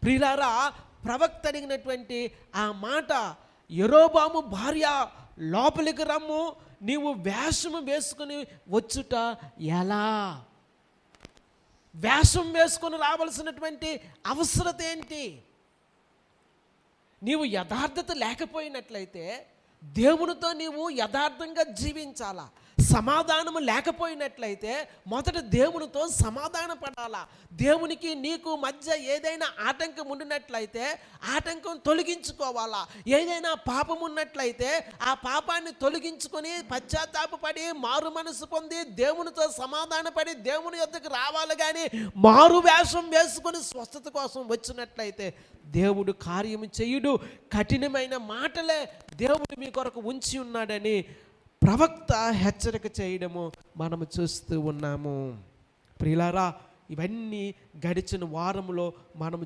ప్రియులారా, ప్రవక్త అడిగినటువంటి ఆ మాట, యెరోబాము భార్య లోపలికి రమ్ము, నీవు వేషము వేసుకుని వచ్చుట ఎలా? వేషం వేసుకొని రావాల్సినటువంటి అవసరత ఏంటి? నీవు యథార్థత లేకపోయినట్లయితే దేవునితో నీవు యథార్థంగా జీవించాలా. సమాధానము లేకపోయినట్లయితే మొదట దేవునితో సమాధాన పడాలా. దేవునికి నీకు మధ్య ఏదైనా ఆటంకం ఉండినట్లయితే ఆటంకం తొలగించుకోవాలా. ఏదైనా పాపం ఉన్నట్లయితే ఆ పాపాన్ని తొలగించుకొని పశ్చాత్తాపపడి మారు మనసు పొంది దేవునితో సమాధానపడి దేవుని యొద్దకు రావాలి. కానీ మారు వేషం వేసుకొని స్వస్థత కోసం వచ్చినట్లయితే దేవుడు కార్యము చేయుడు. కఠినమైన మాటలే దేవుడు మీ కొరకు ఉంచి ఉన్నాడని ప్రవక్త హెచ్చరిక చేయడము మనము చూస్తూ ఉన్నాము. ప్రియులారా, ఇవన్నీ గడిచిన వారములో మనము